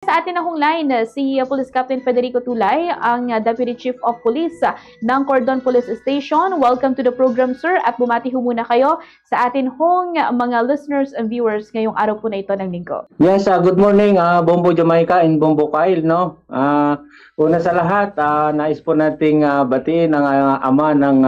Sa atin akong line, si Police Captain Federico Tulay, ang Deputy Chief of Police ng Cordon Police Station. Welcome to the program, sir, at bumati ho muna kayo sa atin hong mga listeners and viewers ngayong araw po na ito ng linggo. Yes, good morning, Bombo Jamaica and Bombo Kyle, no? Una sa lahat, nais po nating batiin ang ama ng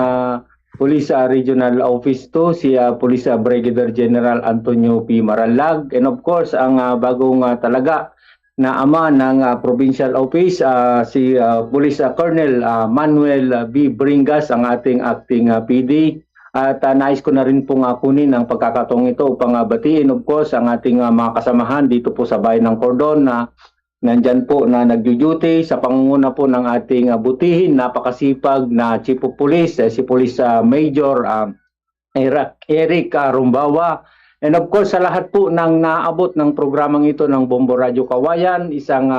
Police Regional Office 2, si Police Brigadier General Antonio P. Maralag, and of course, ang bagong talaga na ama ng Provincial Office, si Police Colonel Manuel B. Bringas, ang ating acting PD. At nais ko na rin pong kunin ang pagkakataong ito upang batiin, of course, ang ating mga kasamahan dito po sa bayan ng Cordon na nandyan po na nagduduty sa pangunguna po ng ating butihin, napakasipag na Chief of Police, si Police Major Eric Rumbawa. And of course, sa lahat po ng naabot ng programang ito ng Bombo Radio Kawayan, isang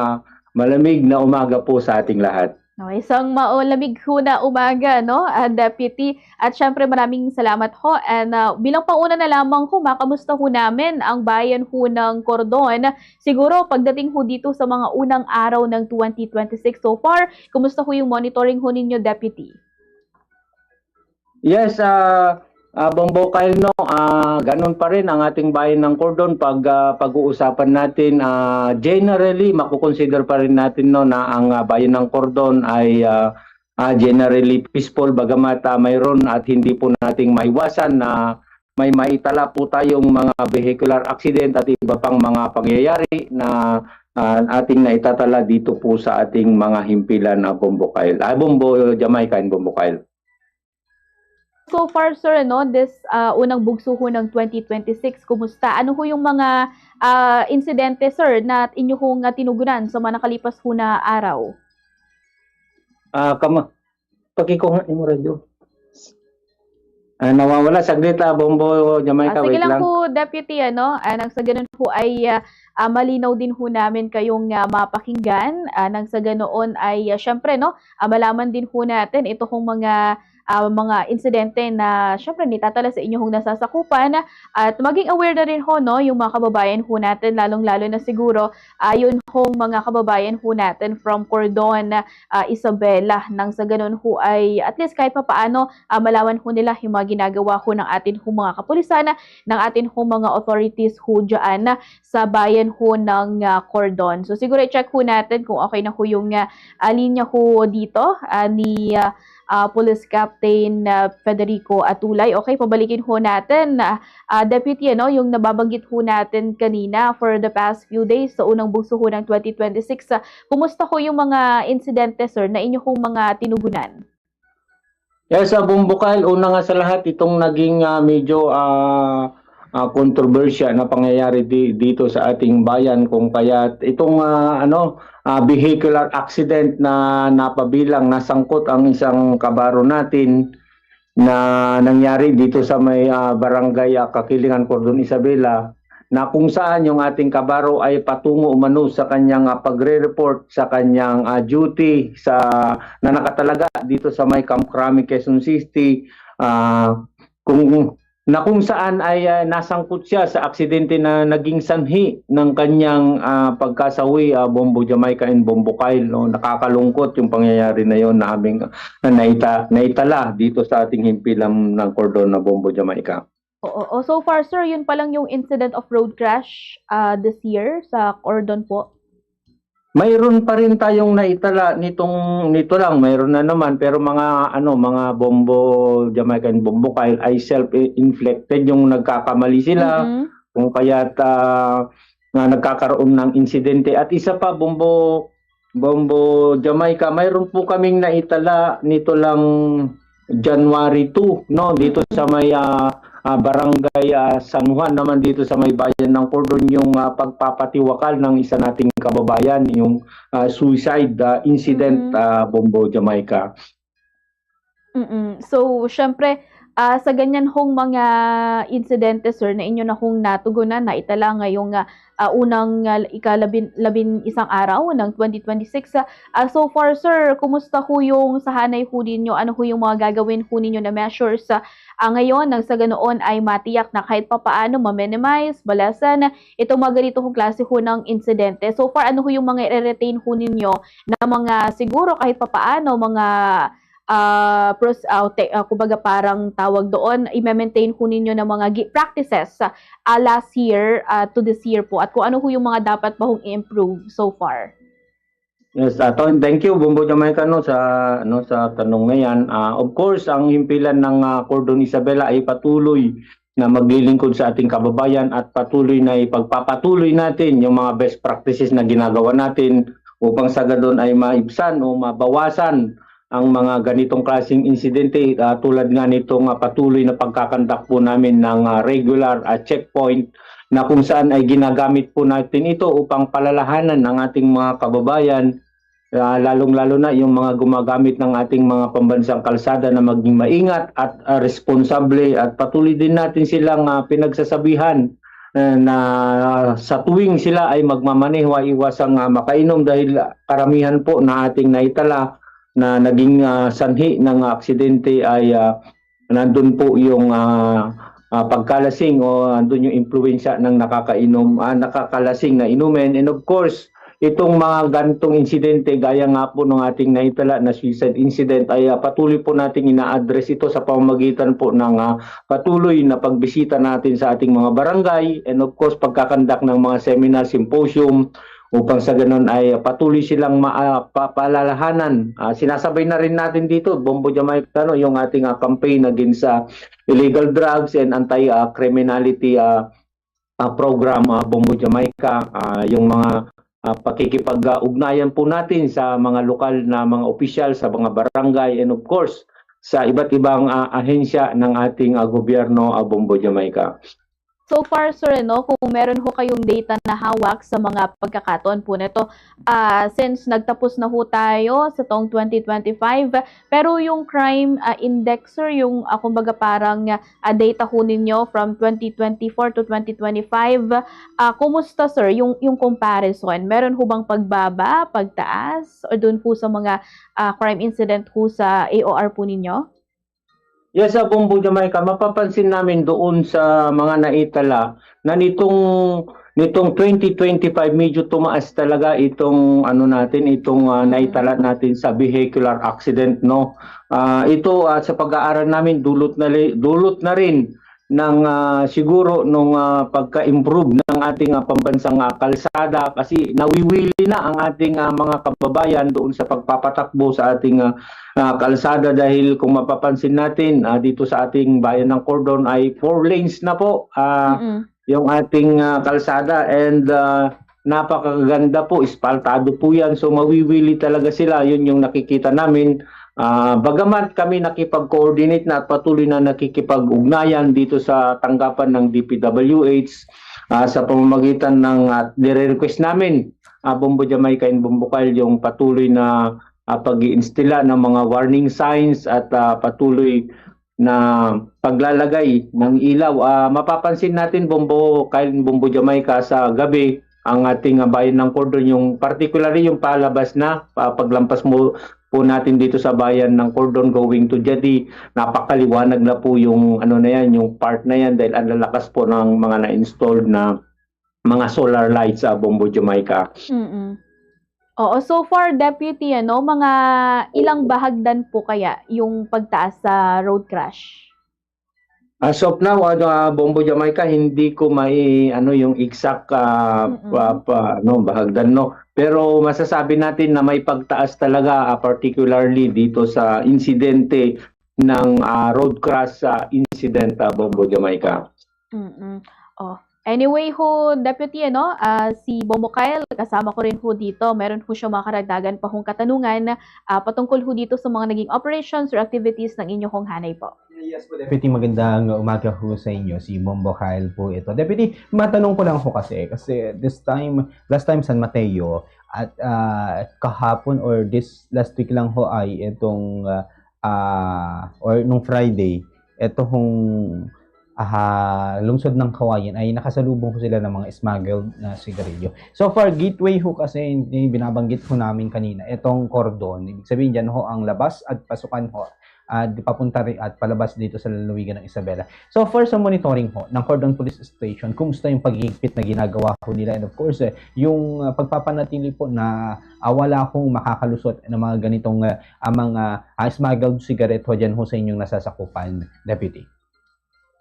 malamig na umaga po sa ating lahat. No, isang maulamig ho na umaga, no, Deputy. At syempre maraming salamat ho. And bilang pauna na lamang ho, makamusta ho namin ang bayan ho ng Cordon. Siguro pagdating ho dito sa mga unang araw ng 2026 so far, kumusta ho yung monitoring ho ninyo, Deputy? Yes, Bombo Kyle, no, ganun pa rin ang ating bayan ng Cordon pag-uusapan natin. Generally, makukonsider pa rin natin, no, na ang bayan ng Cordon ay generally peaceful, bagamat mayroon at hindi po nating maiwasan na may maitala po tayong mga vehicular accident at iba pang mga pangyayari na ating naitatala dito po sa ating mga himpilan na Bombo Kyle. Bombo Jamaica and Bombo Kyle. So far, sir, no, this unang bugso ho ng 2026, kumusta? Ano ho yung mga insidente, sir, na inyo hong tinugunan sa mga nakalipas ho na araw? Pakikuha mo radyo. Nawawala saglit, Bombo Jamaica. Sige wait lang lang po, Deputy, ano, nang sa ganun po ay malinaw din ho namin kayong mapakinggan. Nang sa ganoon ay syempre, no, malaman din ho natin ito hong mga insidente na syempre nitatala sa inyong nasasakupan at maging aware na rin ho, no, yung mga kababayan ho natin, lalong-lalo na siguro yun hong mga kababayan ho natin from Cordon, Isabela, nang sa ganun ho ay at least kahit pa paano malaman ho nila yung mga ginagawa ho ng atin ho mga kapulisan, ng atin ho mga authorities ho dyan sa bayan ho ng Cordon. So siguro i-check ho natin kung okay na ho yung linya ho dito ni Police Captain Federico Tulay. Okay, pabalikin ho natin, Deputy, ano, yung nababanggit ho natin kanina for the past few days sa unang bugso ho ng 2026. Kumusta ho yung mga insidente, sir, na inyo hong mga tinugunan? Yes, Bombo Kyle, una nga sa lahat itong naging medyo kontrobersya na pangyayari dito sa ating bayan, kung kaya itong vehicular accident na napabilang nasangkot ang isang kabaro natin na nangyari dito sa may barangay Kakilingan, Cordon, Isabela, na kung saan yung ating kabaro ay patungo umano sa kanyang pagre-report sa kanyang duty na nakatalaga dito sa may Camp Crame, Quezon City, kung saan ay nasangkot siya sa aksidente na naging sanhi ng kanyang pagkasawi, Bombo Jamaica and Bombo Kyle, no? Nakakalungkot yung pangyayari na yon na aming naitala dito sa ating himpilan ng Cordon na Bombo Jamaica. Oo. So far, sir, yun pa lang yung incident of road crash this year sa Cordon po? Mayroon pa rin tayong naitala nito lang, mayroon na naman, pero mga Bombo Jamaica and Bombo Kyle ay self-inflicted, yung nagkakamali sila, kung kaya't nagkakaroon ng insidente. At isa pa, Bombo Jamaica, mayroon po kaming naitala nito lang January 2, no, dito sa may barangay San Juan naman, dito sa may bayan ng Cordon, yung pagpapatiwakal ng isa nating kababayan, yung suicide incident, Bombo Jamaica. So, syempre, Sa ganyan hong mga insidente sir na inyo na hong natugunan na itala ngayong unang labing-isang araw ng 2026. So far sir, kumusta ho yung sa hanay ho ninyo? Ano ho yung mga gagawin ho ninyo na measures ngayon nang sa ganoon ay matiyak na kahit papaano ma-minimize, balasan itong mga ganito hong klase ho ng insidente. So far, ano ho yung mga i-retain ho ninyo na mga siguro kahit papaano mga kumbaga parang tawag doon, i-maintain ho ninyo ng mga practices last year to this year po at kung ano ho yung mga dapat pa hong i-improve so far. Yes, thank you Bombo Jamaica no sa tanong na yan. Of course, ang himpilan ng Cordon Isabela ay patuloy na maglilingkod sa ating kababayan at patuloy na ipagpapatuloy natin yung mga best practices na ginagawa natin upang sa gadon ay maibsan o mabawasan ang mga ganitong klaseng insidente tulad nga nitong patuloy na pagkakandak po namin ng regular checkpoint na kung saan ay ginagamit po natin ito upang palalahanan ang ating mga kababayan, lalong-lalo na yung mga gumagamit ng ating mga pambansang kalsada na maging maingat at responsable at patuloy din natin silang pinagsasabihan na sa tuwing sila ay magmamaneho ay iwasang makainom dahil karamihan po na ating naitala na naging sanhi ng aksidente ay nandun po yung pagkalasing o nandun yung impluwensya ng nakakalasing na inumin. And of course, itong mga ganitong insidente gaya nga po ng ating naitala na suicide incident ay patuloy po nating ina-address ito sa pamamagitan po ng patuloy na pagbisita natin sa ating mga barangay and of course pagkakandak ng mga seminar, symposium upang sa ganun ay patuloy silang paalalahanan. Sinasabay na rin natin dito, Bombo Jamaica, yung ating campaign against illegal drugs and anti-criminality program, Bombo Jamaica, yung mga pakikipag-ugnayan po natin sa mga lokal na mga opisyal, sa mga barangay, and of course, sa iba't ibang ahensya ng ating gobyerno, Bombo Jamaica. So far, sir, no, kung meron ho kayong data na hawak sa mga pagkakataon po nito, since nagtapos na ho tayo sa taong 2025, pero yung crime index, sir, yung kumbaga parang data ho ninyo from 2024 to 2025, kumusta, sir, yung comparison? Meron ho bang pagbaba, pagtaas, o dun po sa mga crime incident ho sa AOR po ninyo? Yes, sa Bombo Jamaica, mapapansin namin doon sa mga naitala na nitong 2025 medyo tumaas talaga itong naitala natin sa vehicular accident, no. Ito sa pag-aaral namin dulot na rin ng siguro nung pagka-improve ng ating pambansang kalsada kasi nawiwili na ang ating mga kababayan doon sa pagpapatakbo sa ating kalsada dahil kung mapapansin natin dito sa ating bayan ng Cordon ay 4 lanes na po yung ating kalsada and napakaganda po, espaltado po yan, so mawiwili talaga sila, yun yung nakikita namin. Bagamat kami nakipag-coordinate na at patuloy na nakikipag-ugnayan dito sa tanggapan ng DPWH sa pamamagitan ng nire-request namin Bombo Jamaica and Bombo Kyle yung patuloy na pag-iinstila ng mga warning signs at patuloy na paglalagay ng ilaw. Mapapansin natin Bombo Kyle and Bombo Jamaica sa gabi ang ating bayan ng Cordon, yung particularly yung palabas na paglampas mo po natin dito sa bayan ng Cordon going to Jadi, napakaliwanag na po yung yung part na yan dahil ang lalakas po ng mga na-installed na mga solar lights sa Bombo Jamaica. Oo, so far deputy mga ilang bahagdan po kaya yung pagtaas sa road crash? As of now, Bombo Jamaica, hindi ko yung exact bahagdan, no. Pero masasabi natin na may pagtaas talaga, particularly dito sa insidente ng road crash incident, Bombo Jamaica. Anyway ho, Deputy, si Bombo Kyle, kasama ko rin ho dito. Meron ho siya mga karagdagan pa hong katanungan patungkol ho dito sa mga naging operations or activities ng inyong hanay po. Yes po, Deputy, magandang umaga ho sa inyo. Si Bombo Kyle po ito. Deputy, matanong ko lang ho kasi last time San Mateo at kahapon or this last week lang ho ay itong or nung Friday, etong lungsod ng Kawayan ay nakasalubong ko sila ng mga smuggled na sigarilyo. So far, gateway ho kasi binabanggit ho namin kanina, itong cordon. Ibig sabihin dyan ho ang labas at pasukan ho at papunta rin at palabas dito sa lalawigan ng Isabela. So far sa monitoring ho ng Cordon Police Station, kumusta yung pag-iigpit na ginagawa ho nila, and of course yung pagpapanatili po na wala hong makakalusot ng mga ganitong mga smuggled cigarette ho dyan ho sa inyong nasasakupan, Deputy.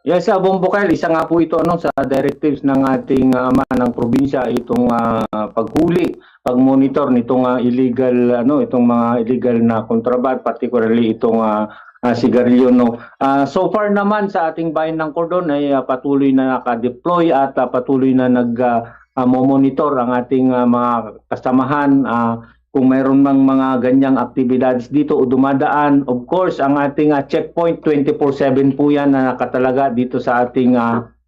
Yes, Bombokail, isa nga po ito sa directives ng ating ama ng probinsya, itong paghuli, pag-monitor nitong itong mga illegal na kontraband, particularly itong sigarilyo. So far naman sa ating bayan ng Cordon ay patuloy na naka-deploy at patuloy na nag-monitor ang ating mga kasamahan. Kung mayroon mang mga ganyang aktibidades dito o dumadaan, of course, ang ating checkpoint 24/7 po yan na nakatalaga dito sa ating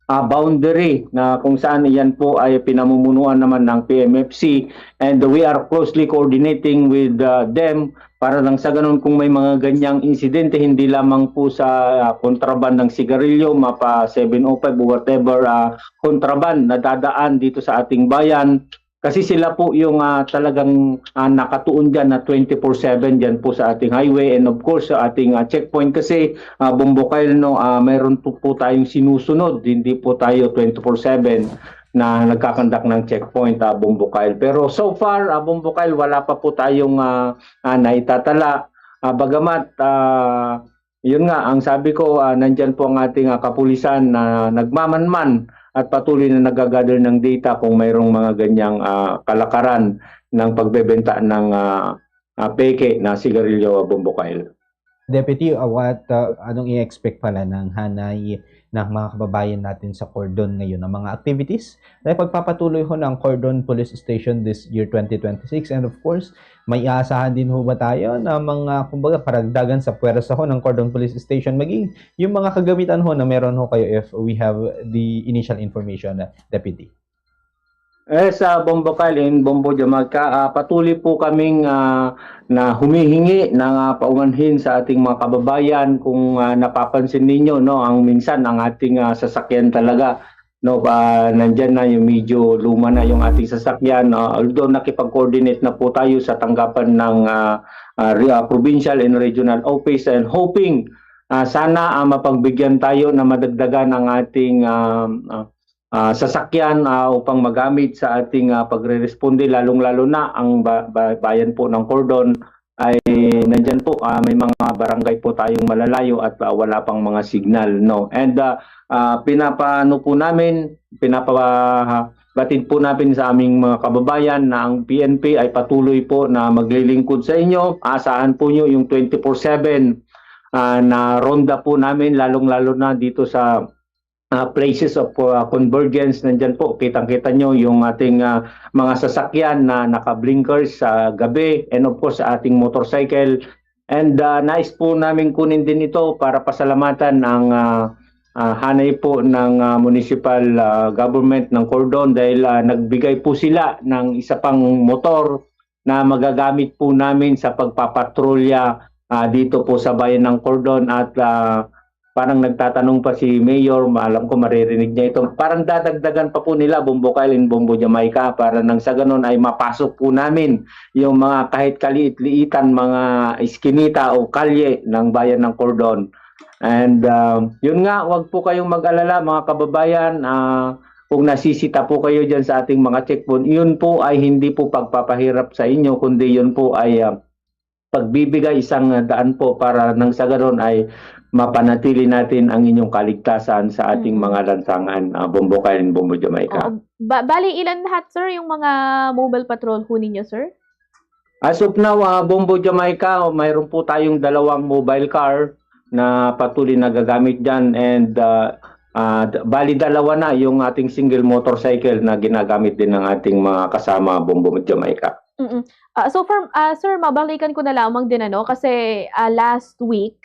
boundary na kung saan yan po ay pinamumunuan naman ng PMFC, and we are closely coordinating with them para lang sa ganun kung may mga ganyang insidente, hindi lamang po sa kontraband ng sigarilyo, mapa 705 o whatever kontraband na dadaan dito sa ating bayan. Kasi sila po yung talagang nakatuon dyan na 24/7 dyan po sa ating highway, and of course sa ating checkpoint kasi Bombokail, mayroon po tayong sinusunod, hindi po tayo 24/7 na nagkakandak ng checkpoint, Bombokail. Pero so far, Bombokail, wala pa po tayong naitatala. Bagamat, yun nga, ang sabi ko, nandyan po ang ating kapulisan na nagmamanman at patuloy na nagagather ng data kung mayroong mga ganyang kalakaran ng pagbebenta ng peke na sigarilyo, Bombokail. Deputy, anong i-expect pala ng hanay ng mga kababayan natin sa Cordon ngayon, ng mga activities na pagpapatuloy ho ng Cordon Police Station this year 2026, and of course, may aasahan din ho ba tayo na mga, kumbaga, paragdagan sa puwersa ho ng Cordon Police Station, maging yung mga kagamitan ho na meron ho kayo if we have the initial information, Deputy? Sa Bombokail and Bombo Jamaica, patuloy po kaming na humihingi ng paumanhin sa ating mga kababayan. Kung napapansin ninyo, ang minsan ang ating sasakyan talaga, nandyan na yung medyo luma na yung ating sasakyan. Although nakipag-coordinate na po tayo sa tanggapan ng provincial and regional office, and hoping sana mapagbigyan tayo na madagdagan ang ating sasakyan upang magamit sa ating pagre-responde, lalong-lalo na ang bayan po ng Cordon ay nandyan po, may mga barangay po tayong malalayo at wala pang mga signal, and pinapabatid po namin sa aming mga kababayan na ang PNP ay patuloy po na maglilingkod sa inyo. Asahan po nyo yung 24/7 na ronda po namin, lalong-lalo na dito sa places of convergence. Nandyan po, kitang-kita nyo yung ating mga sasakyan na naka-blinkers sa gabi, and of course sa ating motorcycle. And nais po namin kunin din ito para pasalamatan ang hanay po ng municipal government ng Cordon, dahil nagbigay po sila ng isa pang motor na magagamit po namin sa pagpapatrolya dito po sa bayan ng Cordon. At parang nagtatanong pa si Mayor, alam ko maririnig niya ito, parang dadagdagan pa po nila Bombokail and Bombo Jamaica para nang sa ganun ay mapasok po namin yung mga kahit kaliit-liitan mga iskinita o kalye ng bayan ng Cordon. And yun nga, wag po kayong mag-alala mga kababayan, kung nasisita po kayo dyan sa ating mga checkpoint, yun po ay hindi po pagpapahirap sa inyo, kundi yun po ay pagbibigay isang daan po para nang sa ganun ay mapanatili natin ang inyong kaligtasan sa ating mga lansangan, Bombokail and Bombo Jamaica. Bali, ilan lahat, sir, yung mga mobile patrol ho ninyo, sir? As of now, Bombo Jamaica, mayroon po tayong 2 mobile car na patuloy na gagamit dyan, and bali 2 na yung ating single motorcycle na ginagamit din ng ating mga kasama, Bombo Jamaica. So, sir, mabalikan ko na lamang din, kasi last week,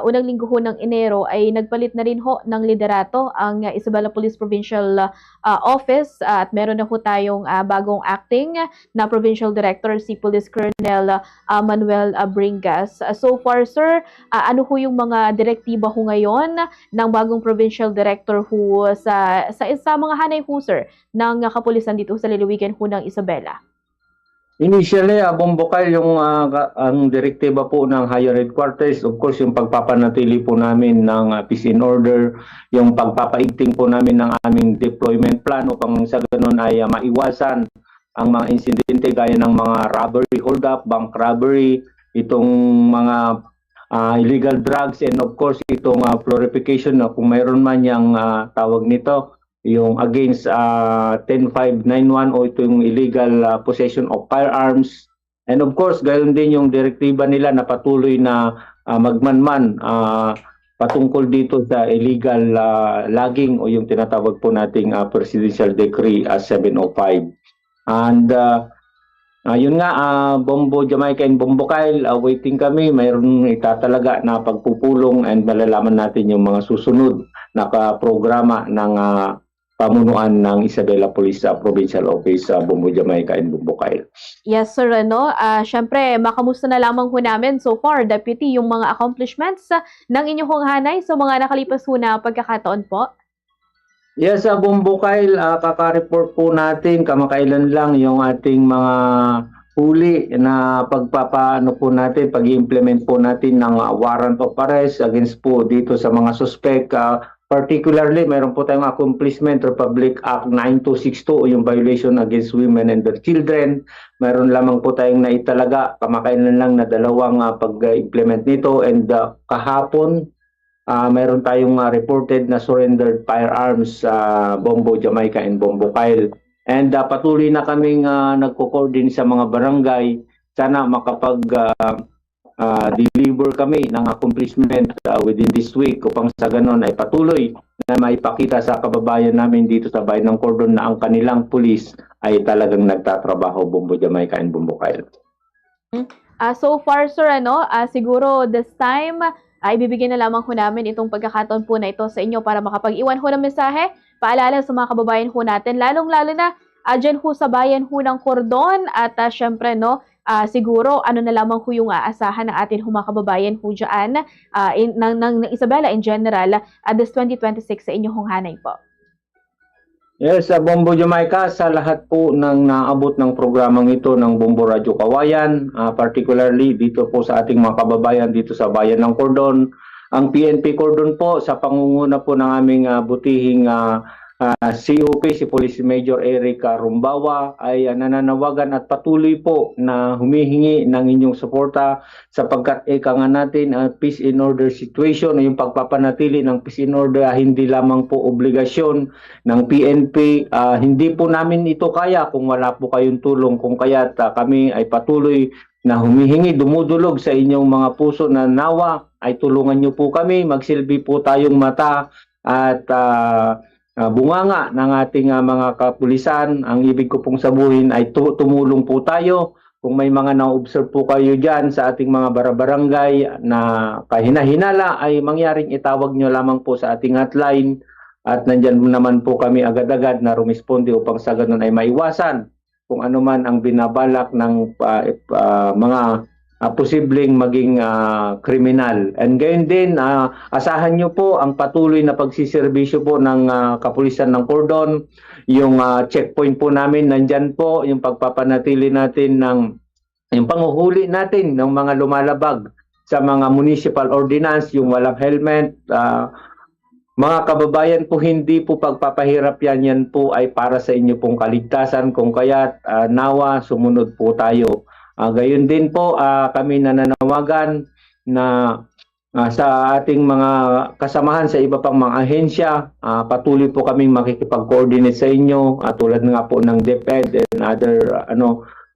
unang linggo ho ng Enero ay nagpalit na rin ho ng liderato ang Isabela Police Provincial Office at meron na ho tayong bagong acting na Provincial Director, si Police Colonel Manuel Bringas. So far, sir, ano ho yung mga direktiba ho ngayon ng bagong Provincial Director ho sa mga hanay ho, sir, ng kapulisan dito sa lalawigan ho ng Isabela? Initially, Bombokal, yung ang direktiba po ng higher headquarters, of course, yung pagpapanatili po namin ng peace and order, yung pagpapaigting po namin ng aming deployment plan upang sa ganun ay maiwasan ang mga insidente gaya ng mga robbery, hold-up, bank robbery, itong mga illegal drugs, and of course, itong purification, kung mayroon man yung tawag nito, yung against 10591 o ito yung illegal possession of firearms. And of course, gayon din yung direktiba nila na patuloy na magmanman patungkol dito sa illegal logging o yung tinatawag po nating Presidential Decree 705. And yun nga, Bombo Jamaica and Bombo Kyle, waiting kami. Mayroon itatalaga na pagpupulong and malalaman natin yung mga susunod na programa ng pamunuan ng Isabela Police Provincial Office, Bombo Jamaica and Bombo Kyle. Yes, sir. Syempre, makamusta na lamang ho namin so far, Deputy, yung mga accomplishments ng inyong hanay sa mga nakalipas ho na pagkakataon po? Yes, Bombo Kyle, kaka-report po natin kamakailan lang yung ating mga huli na pagpapaano po natin, pag-implement po natin ng warrant of arrest against po dito sa mga suspect. Particularly, mayroon po tayong accomplishment, Republic Act 9262 o yung violation against women and their children. Mayroon lamang po tayong naitalaga, kamakailan lang na dalawang pag-implement nito, and kahapon, mayroon tayong reported na surrendered firearms sa Bombo Jamaica and Bombo Kyle. And patuloy na kaming nagko-coordinate sa mga barangay. Sana makapag-deliver kami ng accomplishment within this week upang sa ganon ay patuloy na maipakita sa kababayan namin dito sa bayan ng Cordon na ang kanilang pulis ay talagang nagtatrabaho, Bombo Jamaica and Bombo Kyle. So far, sir, siguro this time, ibibigyan na lamang ho namin itong pagkakataon po na ito sa inyo para makapag-iwan ho ng mensahe, paalala sa mga kababayan ho natin, lalong-lalo na dyan ho sa bayan ho ng Cordon at syempre, siguro ano na lamang ho yung aasahan ng atin ho mga kababayan ho dyan ng Isabela in general this 2026 sa inyong hanay po. Yes, Bombo Jamaica, sa lahat po ng naabot ng programang ito ng Bombo Radyo Kawayan, particularly dito po sa ating mga kababayan dito sa bayan ng Cordon, ang PNP Cordon po sa pangunguna po ng aming butihing COP, si Police Major Eric Rumbawa, ay nananawagan at patuloy po na humihingi ng inyong suporta sapagkat ika nga natin peace and order situation, yung pagpapanatili ng peace and order hindi lamang po obligasyon ng PNP. Hindi po namin ito kaya kung wala po kayong tulong, kung kaya't kami ay patuloy na humihingi, dumudulog sa inyong mga puso na nawa ay tulungan nyo po kami, magsilbi po tayong mata at bunganga ng ating mga kapulisan. Ang ibig ko pong sabihin ay tumulong po tayo. Kung may mga na-observe po kayo dyan sa ating mga barangay na kahina-hinala ay mangyaring itawag nyo lamang po sa ating hotline at nandyan naman po kami agad-agad na rumisponde upang sa ganun ay maiwasan kung ano man ang binabalak ng mga posibleng maging kriminal. And gayon din, asahan nyo po ang patuloy na pagsiservisyo po ng kapulisan ng Cordon. Yung checkpoint po namin, nandyan po yung pagpapanatili natin ng yung panguhuli natin ng mga lumalabag sa mga municipal ordinance, yung walang helmet. Mga kababayan po, hindi po pagpapahirap yan po ay para sa inyo pong kaligtasan. Kung kaya't nawa, sumunod po tayo. Gayon din po, kami nananawagan na sa ating mga kasamahan sa iba pang mga ahensya, patuloy po kaming makikipag-coordinate sa inyo, tulad nga po ng DepEd and other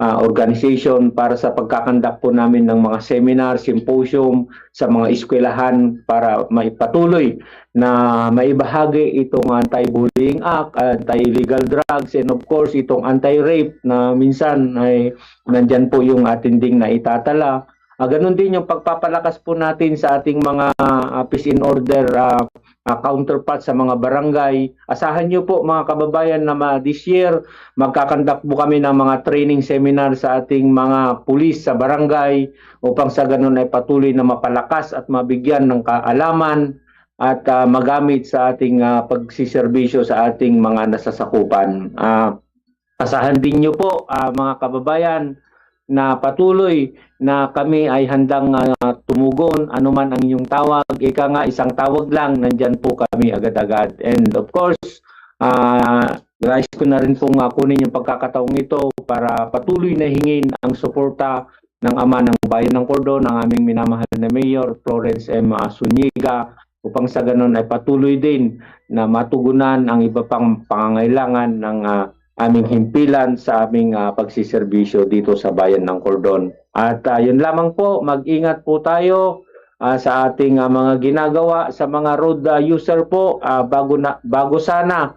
organization para sa pagkakandak po namin ng mga seminar, symposium sa mga eskwelahan para maipatuloy na maibahagi itong anti-bullying act, anti-illegal drugs, and of course itong anti-rape na minsan ay nandyan po yung atinding na itatala. Ganun din yung pagpapalakas po natin sa ating mga peace in order counterparts sa mga barangay. Asahan niyo po mga kababayan na this year magkakandak po kami ng mga training seminar sa ating mga pulis sa barangay upang sa ganun ay patuloy na mapalakas at mabigyan ng kaalaman at magamit sa ating pagsiservisyo sa ating mga nasasakupan. Asahan din niyo po mga kababayan na patuloy na kami ay handang tumugon anuman ang inyong tawag. Ika nga, isang tawag lang, nandyan po kami agad-agad. And of course, guys ko na rin pong kunin yung pagkakataong ito para patuloy na hingin ang suporta ng ama ng bayan ng Cordon, ng aming minamahal na Mayor Florence M. Zuniga, upang sa ganun ay patuloy din na matugunan ang iba pang pangangailangan ng aming himpilan sa aming pagsiservisyo dito sa bayan ng Cordon. At yun lamang po, mag-ingat po tayo sa ating mga ginagawa sa mga road user po. Bago sana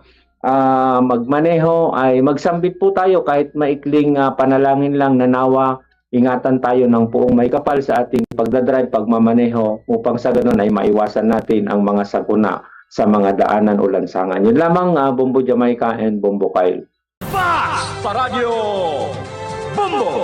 magmaneho ay magsambit po tayo kahit maikling panalangin lang na nawa. Ingatan tayo ng buong may kapal sa ating pagdadrive, pagmamaneho upang sa ganun ay maiwasan natin ang mga sakuna sa mga daanan o lansangan. Yun lamang, Bombo Jamaica and Bombo Kyle. Sa Radyo Bombo!